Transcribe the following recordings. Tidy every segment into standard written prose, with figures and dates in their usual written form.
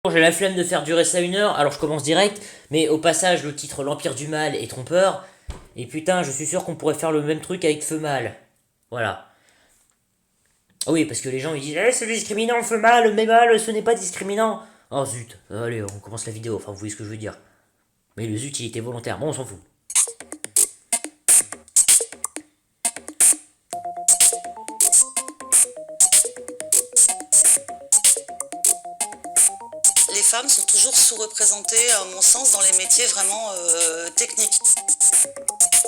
J'ai la flemme de faire durer ça 1 heure, alors je commence direct, mais au passage, le titre L'Empire du Mal est trompeur, et putain, je suis sûr qu'on pourrait faire le même truc avec Feu Mal. Voilà. Ah oui, parce que les gens ils disent c'est discriminant, Feu Mal, mais mal, ce n'est pas discriminant. Oh zut, allez, on commence la vidéo, enfin vous voyez ce que je veux dire. Mais le zut, il était volontaire, bon, on s'en fout. Les femmes sont toujours sous-représentées, à mon sens, dans les métiers vraiment techniques.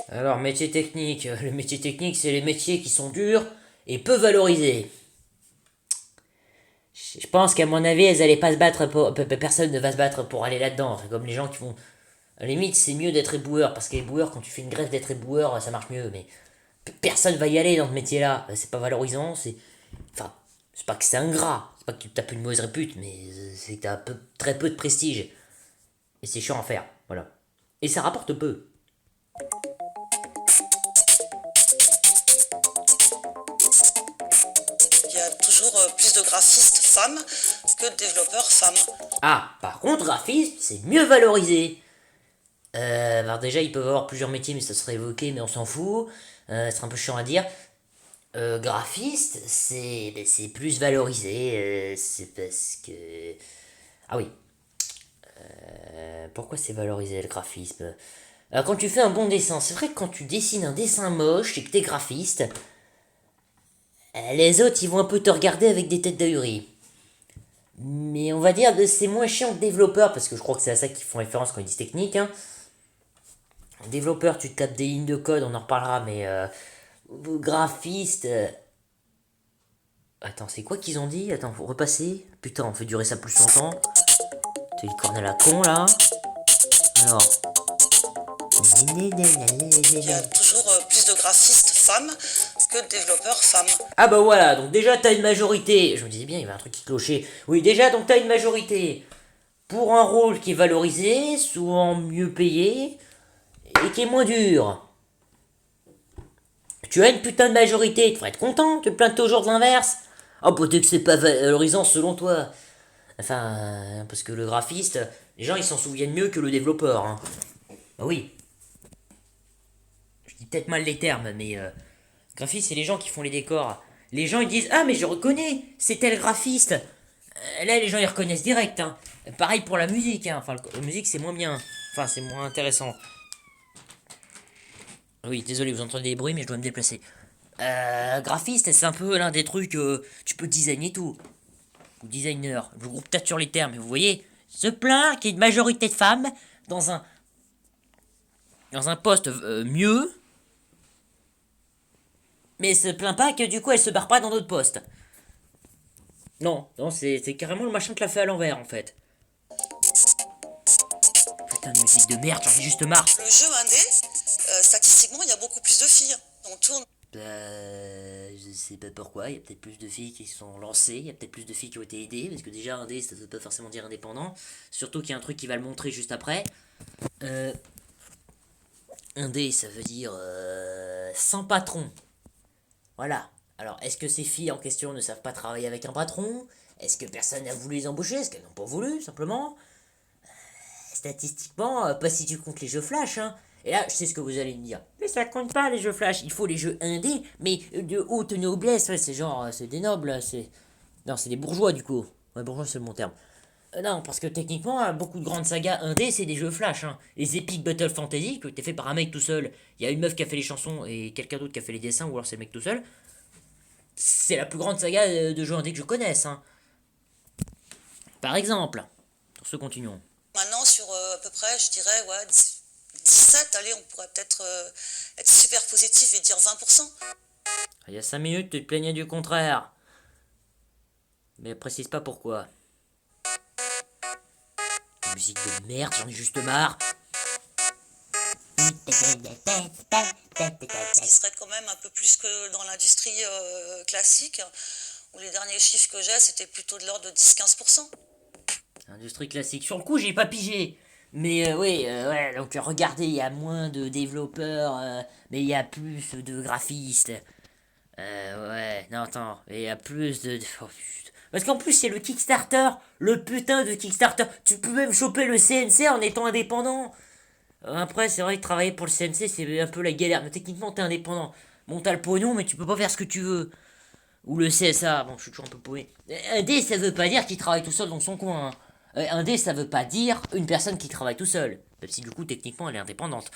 Alors, métier technique, le métier technique, c'est les métiers qui sont durs et peu valorisés. Je pense qu'à mon avis, elles allaient pas se battre pour. Personne ne va se battre pour aller là-dedans. C'est comme les gens qui vont. À la limite, c'est mieux d'être éboueur, parce qu'éboueur, quand tu fais une grève d'être éboueur, ça marche mieux, mais personne va y aller dans ce métier-là. C'est pas valorisant, c'est. Enfin, c'est pas que c'est ingrat, c'est pas que tu tapes une mauvaise répute, mais c'est que t'as très peu de prestige. Et c'est chiant à faire, voilà. Et ça rapporte peu. Il y a toujours plus de graphistes femmes que de développeurs femmes. Ah, par contre, graphiste, c'est mieux valorisé. Alors déjà, ils peuvent avoir plusieurs métiers, mais ça serait évoqué, mais on s'en fout. C'est un peu chiant à dire. Graphiste, c'est plus valorisé. C'est parce que... Ah oui. Pourquoi c'est valorisé le graphisme? Quand tu fais un bon dessin, c'est vrai que quand tu dessines un dessin moche et que t'es graphiste, les autres ils vont un peu te regarder avec des têtes d'ahurie. Mais on va dire que c'est moins chiant que développeur, parce que je crois que c'est à ça qu'ils font référence quand ils disent technique. Hein. Développeur, tu te tapes des lignes de code, on en reparlera, mais graphiste. Attends, c'est quoi qu'ils ont dit? Attends, faut repasser. Putain, on fait durer ça plus longtemps. T'es une corne à la con là. Alors. Il y a toujours plus de graphistes femmes que de développeurs femmes. Ah bah voilà, donc déjà t'as une majorité. Je me disais bien, il y avait un truc qui clochait. Oui, déjà, donc t'as une majorité pour un rôle qui est valorisé, souvent mieux payé, et qui est moins dur. Tu as une putain de majorité, tu devrais être content, tu te plains toujours de l'inverse. Oh, peut-être que c'est pas valorisant selon toi. Enfin, parce que le graphiste, les gens ils s'en souviennent mieux que le développeur. Hein. Bah oui, je dis peut-être mal les termes, mais graphiste c'est les gens qui font les décors. Les gens ils disent ah mais je reconnais, c'est tel graphiste. Là les gens ils reconnaissent direct. Hein. Pareil pour la musique. Hein. Enfin la musique c'est moins bien. Enfin c'est moins intéressant. Oui désolé vous entendez des bruits mais je dois me déplacer. Graphiste c'est un peu l'un des trucs tu peux designer tout. Ou designer. Je groupe peut-être sur les termes mais vous voyez. Se plaint qu'il y ait une majorité de femmes dans un poste mieux, mais se plaint pas que du coup elle se barre pas dans d'autres postes. Non, non, c'est carrément le machin qui l'a fait à l'envers en fait. Putain de musique de merde, j'en ai juste marre. Le jeu indé, statistiquement, il y a beaucoup plus de filles. On tourne. Je sais pas pourquoi, il y a peut-être plus de filles qui se sont lancées, il y a peut-être plus de filles qui ont été aidées, parce que déjà indé ça veut pas forcément dire indépendant, surtout qu'il y a un truc qui va le montrer juste après. Indé ça veut dire sans patron. Voilà. Alors, est-ce que ces filles en question ne savent pas travailler avec un patron? Est-ce que personne n'a voulu les embaucher? Est-ce qu'elles n'ont pas voulu, simplement? Statistiquement, pas si tu comptes les jeux flash, hein. Et là, je sais ce que vous allez me dire. Mais ça compte pas les jeux flash, il faut les jeux indés, mais de haute noblesse, ouais, c'est genre, c'est des nobles, c'est... Non, c'est des bourgeois du coup. Ouais, bourgeois c'est le bon terme. Non, parce que techniquement, beaucoup de grandes sagas indés, c'est des jeux flash. Hein. Les Epic Battle Fantasy, qui étaient faits par un mec tout seul. Il y a une meuf qui a fait les chansons et quelqu'un d'autre qui a fait les dessins, ou alors c'est le mec tout seul. C'est la plus grande saga de jeux indés que je connaisse. Hein. Par exemple, sur ce continuons. Maintenant, sur à peu près, je dirais, ouais, 17, allez, on pourrait peut-être être super positif et dire 20%. Il y a 5 minutes, tu te plaignais du contraire. Mais précise pas pourquoi. Musique de merde, j'en ai juste marre. Ce qui serait quand même un peu plus que dans l'industrie classique, où les derniers chiffres que j'ai, c'était plutôt de l'ordre de 10-15%. Industrie classique. Sur le coup, j'ai pas pigé. Mais oui, ouais, donc regardez, il y a moins de développeurs, mais il y a plus de graphistes. Ouais, non, attends, il y a plus de... Oh, putain. Parce qu'en plus, c'est le Kickstarter. Le putain de Kickstarter. Tu peux même choper le CNC en étant indépendant. Après, c'est vrai que travailler pour le CNC, c'est un peu la galère. Mais techniquement, t'es indépendant. Bon, t'as le pognon, mais tu peux pas faire ce que tu veux. Ou le CSA. Bon, je suis toujours un peu paumé. Un D, ça veut pas dire qu'il travaille tout seul dans son coin. Hein. Un D, ça veut pas dire une personne qui travaille tout seul. Même si du coup, techniquement, elle est indépendante.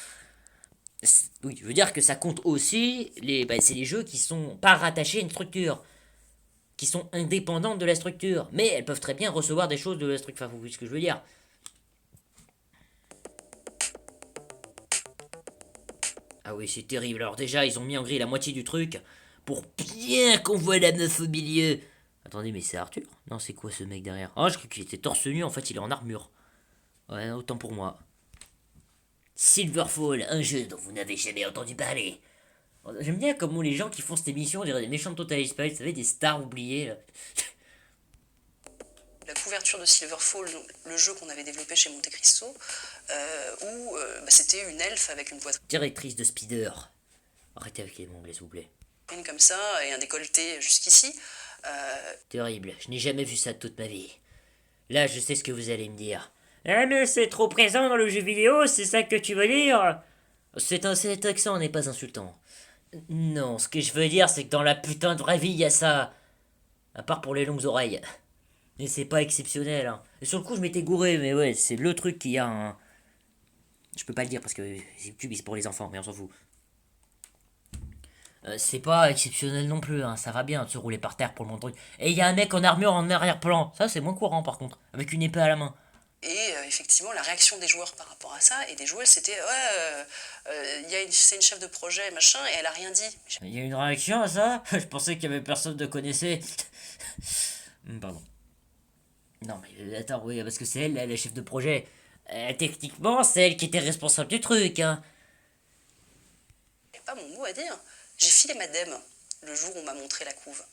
Oui, je veux dire que ça compte aussi, c'est les jeux qui sont pas rattachés à une structure, qui sont indépendantes de la structure, mais elles peuvent très bien recevoir des choses de la structure. Enfin, vous voyez ce que je veux dire. Ah oui, c'est terrible. Alors déjà, ils ont mis en gris la moitié du truc pour bien qu'on voit la meuf au milieu. Attendez, mais c'est Arthur? Non, c'est quoi ce mec derrière? Oh, je crois qu'il était torse nu, en fait, il est en armure. Ouais, autant pour moi. Silverfall, un jeu dont vous n'avez jamais entendu parler. J'aime bien comment les gens qui font cette émission, on dirait des méchants de Total Spice, vous savez, des stars oubliées. Là. La couverture de Silverfall, le jeu qu'on avait développé chez Monte Cristo, où c'était une elfe avec une poitrine Directrice de Speeder. Arrêtez avec les mots anglais, s'il vous plaît. comme ça et un décolleté jusqu'ici. Terrible, je n'ai jamais vu ça de toute ma vie. Là, je sais ce que vous allez me dire. Ah mais c'est trop présent dans le jeu vidéo, c'est ça que tu veux dire? Cet accent n'est pas insultant. Non, ce que je veux dire, c'est que dans la putain de vraie vie, il y a ça. À part pour les longues oreilles. Mais c'est pas exceptionnel, hein. Et sur le coup, je m'étais gouré, mais ouais, c'est le truc qui a un... Je peux pas le dire parce que YouTube, c'est pour les enfants, mais on s'en fout. C'est pas exceptionnel non plus, hein. Ça va bien de se rouler par terre pour le mon truc. Et il y a un mec en armure en arrière-plan. Ça, c'est moins courant par contre, avec une épée à la main. Et effectivement, la réaction des joueurs par rapport à ça, et des joueuses, c'était c'est une chef de projet, machin, et elle a rien dit. Il y a une réaction à ça? Je pensais qu'il y avait personne de connaissait. Pardon. Non, mais attends, oui, parce que c'est elle, la chef de projet. Techniquement, c'est elle qui était responsable du truc, hein. J'ai pas mon mot à dire. J'ai filé ma dème le jour où on m'a montré la couve.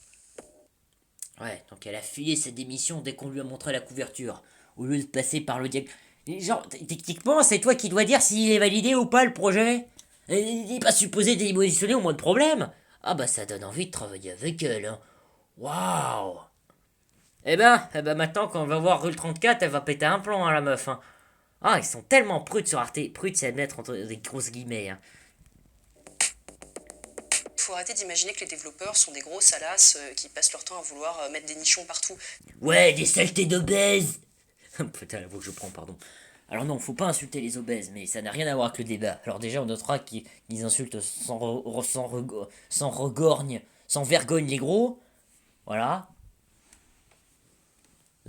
Ouais, donc elle a filé sa démission dès qu'on lui a montré la couverture, au lieu de passer par le diable. Genre, techniquement, c'est toi qui dois dire s'il est validé ou pas le projet. Il n'est pas supposé démissionner au moins de problème. Ah bah ça donne envie de travailler avec elle, hein. Waouh. Eh ben maintenant quand on va voir Rule 34, elle va péter un plomb, hein, la meuf, hein. Ah, ils sont tellement prudes sur Arte. Prudes, c'est à mettre entre des grosses guillemets, hein. Il faut arrêter d'imaginer que les développeurs sont des gros salasses qui passent leur temps à vouloir mettre des nichons partout. Ouais, des saletés d'obèses. Putain, la voix que je prends, pardon. Alors non, faut pas insulter les obèses, mais ça n'a rien à voir avec le débat. Alors déjà, on notera qu'ils insultent sans regorgne, sans vergogne les gros. Voilà.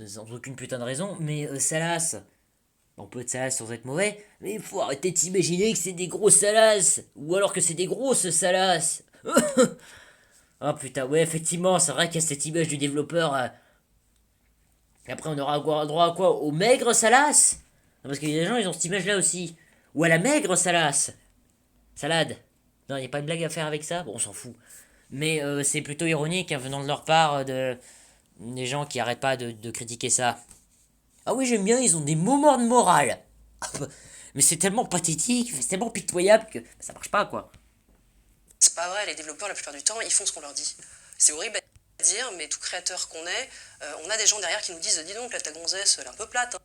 Sans aucune putain de raison, mais Salas. On peut être Salas sans être mauvais, mais il faut arrêter de s'imaginer que c'est des gros Salas. Ou alors que c'est des grosses Salas. Ah putain, ouais, effectivement, c'est vrai qu'il y a cette image du développeur. Après, on aura droit à quoi? Au maigre Salas? Parce qu'il y a des gens, ils ont cette image-là aussi. Ou à la maigre Salas. Salade. Non, il n'y a pas de blague à faire avec ça? Bon, on s'en fout. Mais c'est plutôt ironique, hein, venant de leur part, des gens qui arrêtent pas de critiquer ça. Ah oui, j'aime bien, ils ont des moments de morale. Mais c'est tellement pathétique, c'est tellement pitoyable que ça marche pas, quoi. C'est pas vrai, les développeurs, la plupart du temps, ils font ce qu'on leur dit. C'est horrible à dire, mais tout créateur qu'on est, on a des gens derrière qui nous disent, dis donc, là, ta gonzesse, elle est un peu plate,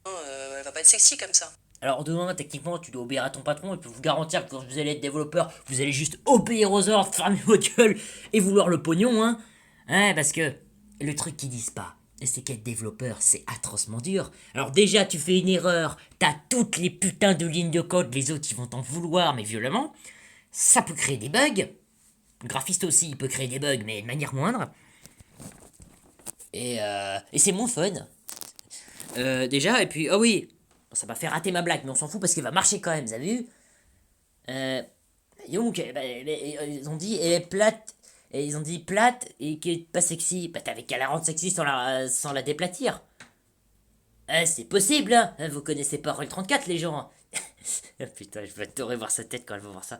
hein, elle va pas être sexy comme ça. Alors demain, techniquement, tu dois obéir à ton patron, et peut vous garantir que quand vous allez être développeur, vous allez juste obéir aux ordres, fermer votre gueule et vouloir le pognon, hein. Hein, parce que le truc qu'ils disent pas, c'est qu'être développeur, c'est atrocement dur. Alors déjà, tu fais une erreur, t'as toutes les putains de lignes de code, les autres, ils vont t'en vouloir, mais violemment. Ça peut créer des bugs. Le graphiste aussi, il peut créer des bugs, mais de manière moindre. Et c'est moins fun. Déjà, et puis, oh oui, ça m'a fait rater ma blague, mais on s'en fout parce qu'elle va marcher quand même, vous avez vu? Donc, ils ont dit, elle est plate, et ils ont dit plate et qui est pas sexy. Bah, t'avais qu'à la rendre sexy sans la déplatir. C'est possible, hein. Vous connaissez pas Roll 34, les gens. Putain, je vais adorer voir sa tête quand elle va voir ça.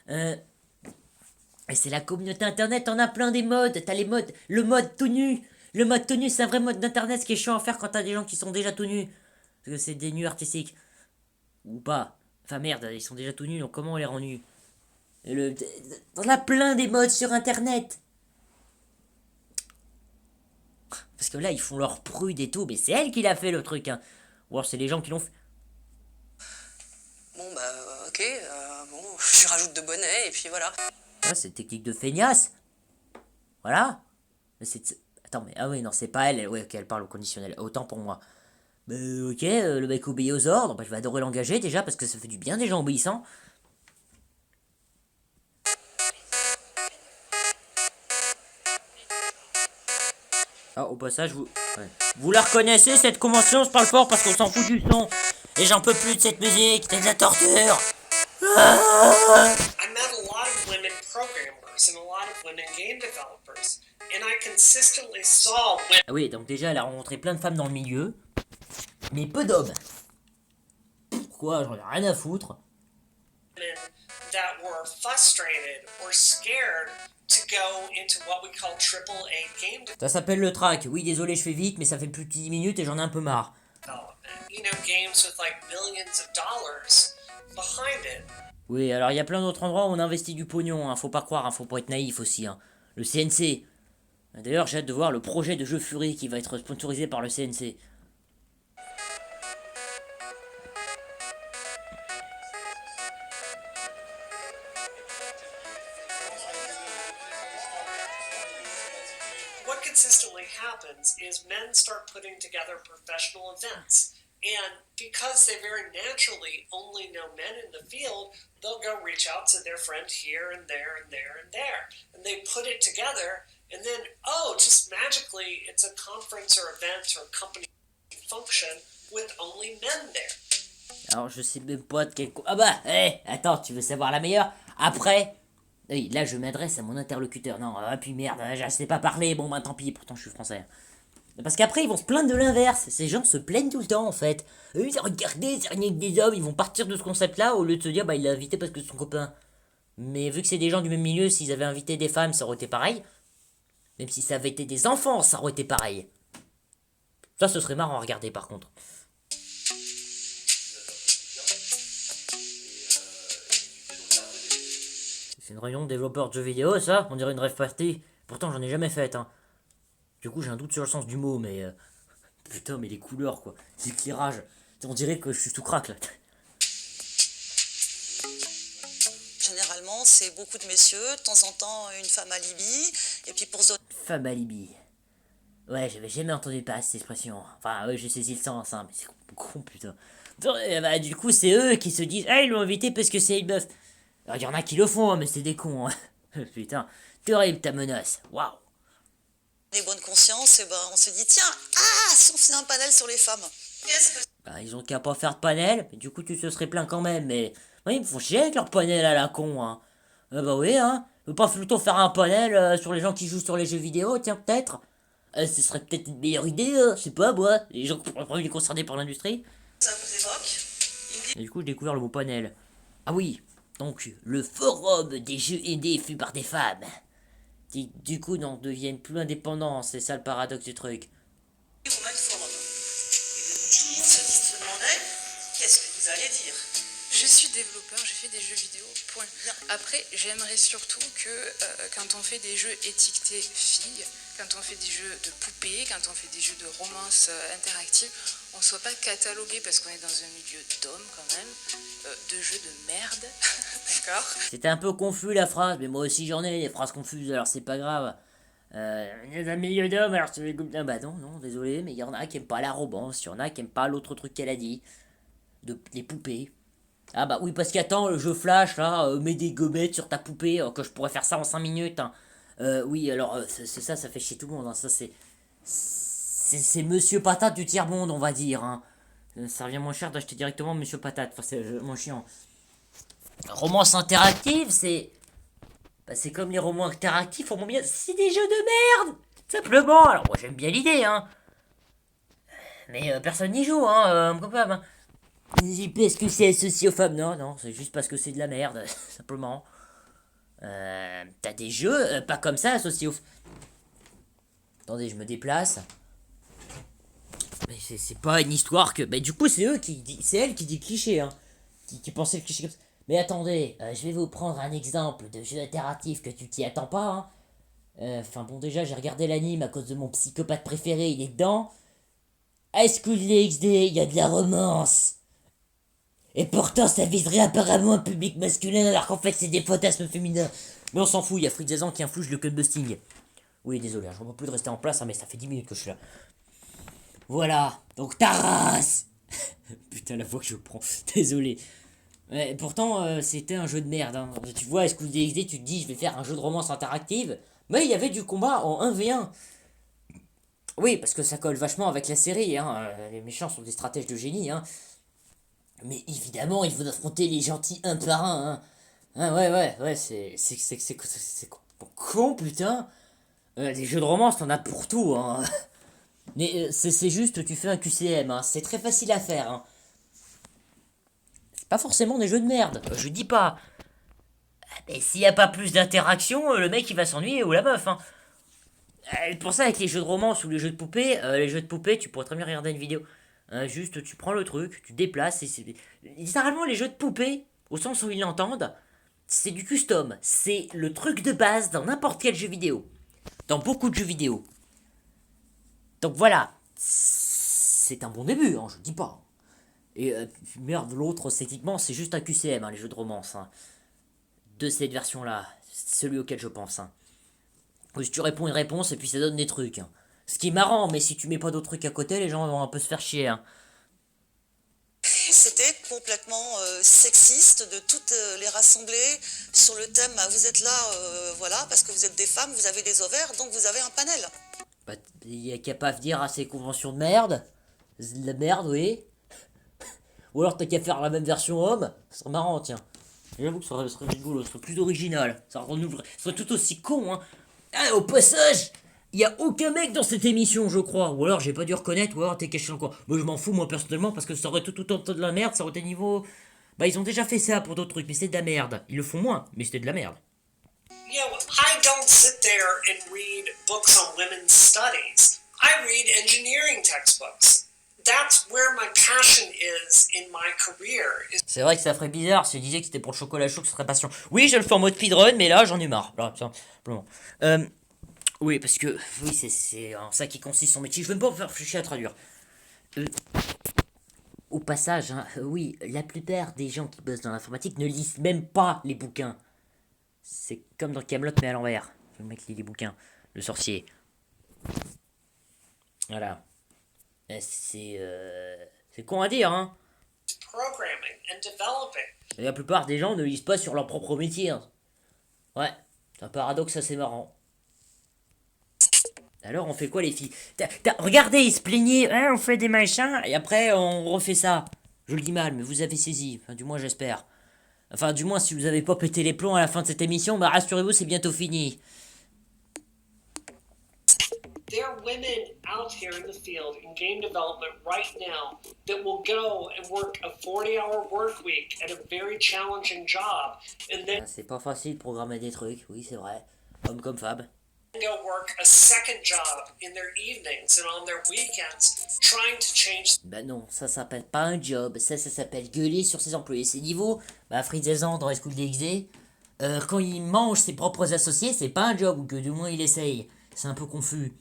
Et c'est la communauté internet, on a plein des modes. T'as les modes, le mode tout nu. Le mode tout nu, c'est un vrai mode d'internet, ce qui est chiant à faire quand t'as des gens qui sont déjà tout nus. Parce que c'est des nus artistiques. Ou pas. Enfin merde, ils sont déjà tout nus, donc comment on les rend nus? On a plein des modes sur internet. Parce que là, ils font leur prude et tout, mais c'est elle qui l'a fait le truc, hein. Ou alors c'est les gens qui l'ont fait. Bon, bah, ok, bon, je rajoute de bonnets, et puis voilà. Ah, c'est technique de feignasse. Voilà. Mais c'est... Attends, mais... Ah oui, non, c'est pas elle. Ouais, ok, elle parle au conditionnel. Autant pour moi. Bah, ok, le mec obéit aux ordres. Bah, je vais adorer l'engager déjà, parce que ça fait du bien des gens obéissants. Ah, au passage, vous... Ouais. Vous la reconnaissez, cette convention? Je parle fort parce qu'on s'en fout du son. Et j'en peux plus de cette musique, c'est de la torture. Ah, I met a lot of women programmers and a lot of women game developers, and I consistently saw Ah oui, donc déjà, elle a rencontré plein de femmes dans le milieu, mais peu d'hommes. Pourquoi? J'en ai rien à foutre. women that were frustrated or scared to go into what we call AAA game Ça s'appelle le track. Oui, désolé, je fais vite, mais ça fait plus de 10 minutes et j'en ai un peu marre. development. You know, games with like millions of dollars behind it. Oui, alors il y a plein d'autres endroits où on investit du pognon, hein. Faut pas croire, hein. Faut pas être naïf aussi, hein. Le CNC. D'ailleurs, j'ai hâte de voir le projet de jeu Fury qui va être sponsorisé par le CNC. What consistently happens is men start putting together professional events. And because they very naturally only know men in the field, they'll go reach out to their friend here and there and there and there. And they put it together, and then, oh, just magically, it's a conference or event or company function with only men there. Alors, je sais même pas de quel... Ah bah, attends, tu veux savoir la meilleure? Après... Oui, là, je m'adresse à mon interlocuteur. Non, puis merde, je sais pas parler. Bon, bah, tant pis, pourtant, je suis français. Parce qu'après, ils vont se plaindre de l'inverse. Ces gens se plaignent tout le temps, en fait. Regardez, c'est rien que des hommes. Ils vont partir de ce concept-là au lieu de se dire, bah, il l'a invité parce que c'est son copain. Mais vu que c'est des gens du même milieu, s'ils avaient invité des femmes, ça aurait été pareil. Même si ça avait été des enfants, ça aurait été pareil. Ça, ce serait marrant à regarder, par contre. C'est une réunion de développeurs de jeux vidéo, ça? On dirait une rêve party. Pourtant, j'en ai jamais faite, hein. Du coup, j'ai un doute sur le sens du mot, mais... Putain, mais les couleurs, quoi. L'éclairage. On dirait que je suis tout crack, là. Généralement, c'est beaucoup de messieurs, de temps en temps une femme alibi, et puis pour d'autres, Femme alibi. Ouais, j'avais jamais entendu parler de cette expression. Enfin, ouais, j'ai saisi le sens, hein, mais c'est con, putain. Bah, du coup, c'est eux qui se disent, ah, ils l'ont invité parce que c'est une meuf. Alors, il y en a qui le font, hein, mais c'est des cons, hein. Putain, terrible ta menace. Waouh. les bonnes consciences, et ben on se dit, tiens, si on faisait un panel sur les femmes. Qu'est-ce que Bah, ils ont qu'à pas faire de panel, mais du coup, tu te serais plaint quand même, mais... Oui, ils me font chier avec leur panel à la con, hein. Bah oui, hein. On peut pas plutôt faire un panel sur les gens qui jouent sur les jeux vidéo, tiens, peut-être. Ce serait peut-être une meilleure idée, je sais pas, moi. Les gens qui pourraient être concernés par l'industrie. ça vous évoque? Et du coup, j'ai découvert le mot panel. Ah oui, donc, le forum des jeux aidés fut par des femmes. Du coup, non, deviennent plus indépendants, c'est ça le paradoxe du truc. Au même forum. Et tout le monde se demandait, qu'est-ce que vous allez dire? Je suis développeur, j'ai fait des jeux vidéo, point. Après, j'aimerais surtout que quand on fait des jeux étiquetés filles, quand on fait des jeux de poupées, quand on fait des jeux de romance interactive, on ne soit pas catalogué, parce qu'on est dans un milieu d'hommes quand même, de jeux de merde, d'accord? C'était un peu confus la phrase, mais moi aussi j'en ai des phrases confuses, alors c'est pas grave. Il y a un milieu d'hommes, alors c'est... Ah bah non, non, désolé, mais il y en a qui aiment pas la romance, il y en a qui aiment pas l'autre truc qu'elle a dit. Les poupées. Ah bah oui, parce qu'attends, le jeu Flash, là, mets des gommettes sur ta poupée, que je pourrais faire ça en 5 minutes. Hein. Oui, alors, c'est ça, ça fait chier tout le monde. Hein. Ça, c'est Monsieur Patate du tiers-monde, on va dire. Hein. Ça revient moins cher d'acheter directement Monsieur Patate. Enfin, c'est moins chiant. Romance interactive, c'est... Bah, c'est comme les romans interactifs, on bien... C'est des jeux de merde. Simplement. Alors, moi, j'aime bien l'idée, hein. Mais personne n'y joue, hein, coupable, hein. Parce que c'est associé aux femmes. Non, non, c'est juste parce que c'est de la merde, simplement. T'as des jeux, pas comme ça, associés aux... Attendez, je me déplace. Mais c'est pas une histoire que... Bah du coup, c'est eux qui dit... C'est elle qui dit cliché, hein. Qui pensait le cliché comme ça. Mais attendez, je vais vous prendre un exemple de jeu interactif que tu t'y attends pas, hein. Enfin bon, déjà, j'ai regardé l'anime à cause de mon psychopathe préféré, il est dedans. High School DxD, il y a de la romance. Et pourtant, ça viserait apparemment un public masculin, alors qu'en fait, c'est des fantasmes féminins. Mais on s'en fout, il y a Fritzazan qui influge le cutbusting. Oui, désolé, je ne peux plus de rester en place, hein, mais ça fait 10 minutes que je suis là. Voilà, donc ta race. Putain, la voix que je prends, désolé. Ouais, pourtant, c'était un jeu de merde. Hein. Tu vois, School DxD, tu te dis, je vais faire un jeu de romance interactive. Mais il y avait du combat en 1v1. Oui, parce que ça colle vachement avec la série. Hein. Les méchants sont des stratèges de génie. Hein. Mais évidemment, il faut affronter les gentils un par un. Hein. Ah, ouais, c'est con, putain. Des jeux de romance, t'en as pour tout. Hein. Mais c'est juste, tu fais un QCM. Hein. C'est très facile à faire. Hein. C'est pas forcément des jeux de merde. Je dis pas. Mais s'il n'y a pas plus d'interaction, le mec il va s'ennuyer ou la meuf. Hein. Pour ça, avec les jeux de romance ou les jeux de poupées, tu pourrais très bien regarder une vidéo. Juste, tu prends le truc, tu déplaces. Littéralement, les jeux de poupées, au sens où ils l'entendent, c'est du custom. C'est le truc de base dans n'importe quel jeu vidéo. Dans beaucoup de jeux vidéo. Donc voilà. C'est un bon début, hein, je dis pas. Et merde, l'autre, esthétiquement, c'est juste un QCM, hein, les jeux de romance. Hein. De cette version-là. C'est celui auquel je pense. Hein. Si tu réponds une réponse et puis ça donne des trucs. Hein. Ce qui est marrant, mais si tu mets pas d'autres trucs à côté, les gens vont un peu se faire chier. Hein. C'était complètement sexiste de toutes les rassembler sur le thème vous êtes là, voilà, parce que vous êtes des femmes, vous avez des ovaires, donc vous avez un panel. Bah, y a qu'à pas venir à ces conventions de merde. C'est de la merde, oui. Ou alors t'as qu'à faire la même version homme. Ce serait marrant, tiens. J'avoue que ça serait rigolo, ce serait plus original. Ça renouvellerait. Ce serait tout aussi con, hein. Ah, au passage, il y a aucun mec dans cette émission, je crois. Ou alors j'ai pas dû reconnaître, ou alors t'es caché dans le coin. Moi je m'en fous, moi personnellement, parce que ça aurait tout autant de la merde, ça aurait été niveau. Bah, ils ont déjà fait ça pour d'autres trucs, mais c'est de la merde. Ils le font moins, mais c'était de la merde. You know, I don't sit there and read books on women's studies. I read engineering textbooks. That's where my passion is in my career. C'est vrai que ça ferait bizarre si je disais que c'était pour le chocolat chaud que ce serait passion. Oui, je le fais en mode speedrun, mais là j'en ai marre. Là, simplement. Oui, parce que oui, c'est en ça qui consiste son métier. Je vais même pas me faire réfléchir à traduire. Au passage, hein, oui, la plupart des gens qui bossent dans l'informatique ne lisent même pas les bouquins. C'est comme dans Camelot mais à l'envers. Le mec lit les bouquins. Le sorcier. Voilà. C'est con à dire, hein. Programming and developing. Et la plupart des gens ne lisent pas sur leur propre métier. Hein. Ouais, c'est un paradoxe assez marrant. Alors on fait quoi les filles? Regardez, ils se plaignaient, hein, on fait des machins, et après on refait ça. Je le dis mal, mais vous avez saisi, enfin du moins j'espère. Enfin du moins si vous avez pas pété les plombs à la fin de cette émission, bah rassurez-vous c'est bientôt fini. There are women out here in the field in game development right now that will go and work a 40-hour work week at a very challenging job and then C'est pas facile de programmer des trucs, oui c'est vrai. Homme comme femme. go work a second job in their evenings and on their weekends trying to change. Bah non, ça s'appelle pas un job, ça s'appelle gueuler sur ses employés. C'est niveau, bah Fritzazan dans High School DxD, quand il mange ses propres associés, c'est pas un job, ou que du moins il essaye. C'est un peu confus.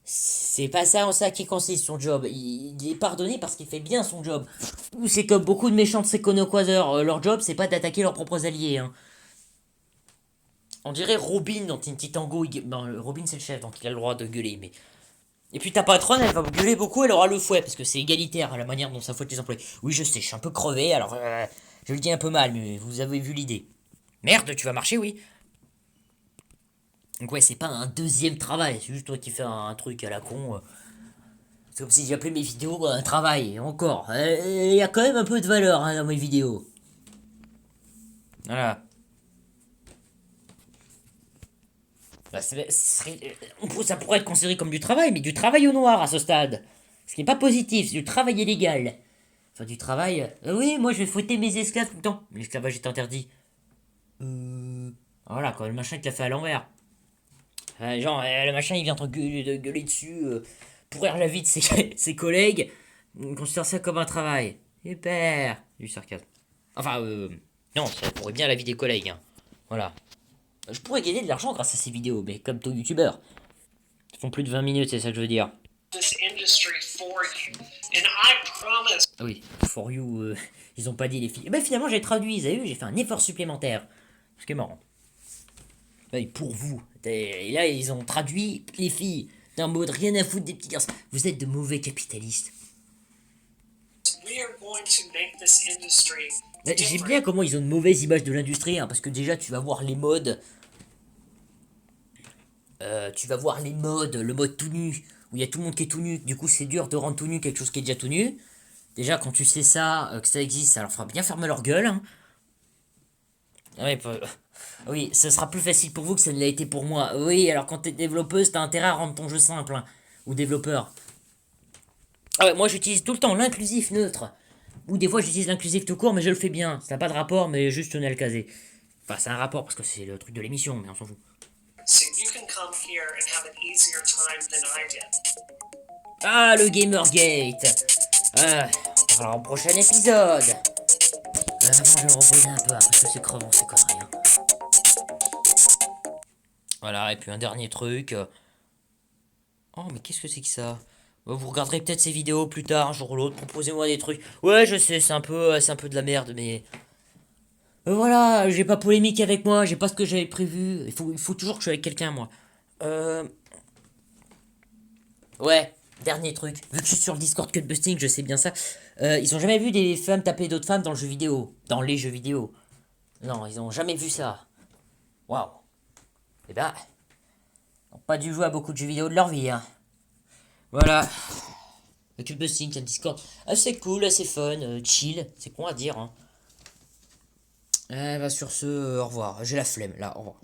C'est pas ça en ça qui consiste son job. Il est pardonné parce qu'il fait bien son job. Ou c'est comme beaucoup de méchants de Sekono-Quasar, leur job c'est pas d'attaquer leurs propres alliés. Hein. On dirait Robin dans Teen Tango. Robin c'est le chef donc il a le droit de gueuler. Mais... Et puis ta patronne elle va gueuler beaucoup, elle aura le fouet parce que c'est égalitaire à la manière dont ça fouette les employés. Oui je sais, je suis un peu crevé alors je le dis un peu mal mais vous avez vu l'idée. Merde tu vas marcher oui. Donc ouais, c'est pas un deuxième travail, c'est juste toi qui fais un truc à la con. C'est comme si j'appelais mes vidéos un travail, et encore. Il y a quand même un peu de valeur hein, dans mes vidéos. Voilà. Bah, ça pourrait être considéré comme du travail, mais du travail au noir à ce stade. Ce qui n'est pas positif, c'est du travail illégal. Enfin, du travail... oui, moi je vais fouetter mes esclaves tout le temps. L'esclavage est interdit. Voilà, quand le machin te l'a fait à l'envers. Genre, le machin il vient te gueuler dessus, pourrir la vie de ses collègues, on considère ça comme un travail. Super. Du sarcasme. Enfin, non, ça pourrait bien la vie des collègues. Hein. Voilà. Je pourrais gagner de l'argent grâce à ces vidéos, mais comme tout youtubeur. Ils font plus de 20 minutes, c'est ça que je veux dire. this industry for you. And I promise Ah oui, for you, ils ont pas dit les filles. Ben finalement j'ai traduit, vous avez vu, j'ai fait un effort supplémentaire. Ce qui est marrant. Ben, pour vous. Et là ils ont traduit les filles. D'un mode rien à foutre des petits garçons. Vous êtes de mauvais capitalistes. we are going to make this industry Ben, j'aime different. bien comment ils ont une mauvaise image de l'industrie, hein, parce que déjà tu vas voir les modes. Tu vas voir les modes, le mode tout nu, où il y a tout le monde qui est tout nu, du coup c'est dur de rendre tout nu quelque chose qui est déjà tout nu. Déjà quand tu sais ça, que ça existe, ça leur fera bien fermer leur gueule. Hein. Ah ouais, oui, ça sera plus facile pour vous que ça ne l'a été pour moi. Oui, alors quand t'es développeuse, t'as intérêt à rendre ton jeu simple, hein, ou développeur. Ah ouais, moi j'utilise tout le temps l'inclusif neutre. Ou des fois j'utilise l'inclusif tout court, mais je le fais bien. Ça n'a pas de rapport, mais juste tenez à le caser. Enfin, c'est un rapport parce que c'est le truc de l'émission, mais on s'en fout. So you can come here and have an easier time than I did. Ah, le Gamergate. Alors, au prochain épisode. Avant, je vais me reposer un peu, hein, parce que c'est crevant, ces conneries. Hein. Voilà, et puis un dernier truc. Oh, mais qu'est-ce que c'est que ça? Vous regarderez peut-être ces vidéos plus tard, un jour ou l'autre. Proposez-moi des trucs. Ouais, je sais, c'est un peu de la merde, mais... voilà, j'ai pas polémique avec moi, j'ai pas ce que j'avais prévu. Il faut toujours que je sois avec quelqu'un, moi. Ouais, dernier truc. Vu que je suis sur le Discord Cutbusting, je sais bien ça. Ils ont jamais vu des femmes taper d'autres femmes dans le jeu vidéo. Dans les jeux vidéo. Non, ils ont jamais vu ça. Waouh. Eh ben, ils n'ont pas dû jouer à beaucoup de jeux vidéo de leur vie, hein. Voilà. Le Cutbusting, c'est un Discord assez cool, assez fun, chill. C'est con à dire, hein. Bah sur ce, au revoir. J'ai la flemme, là, au revoir.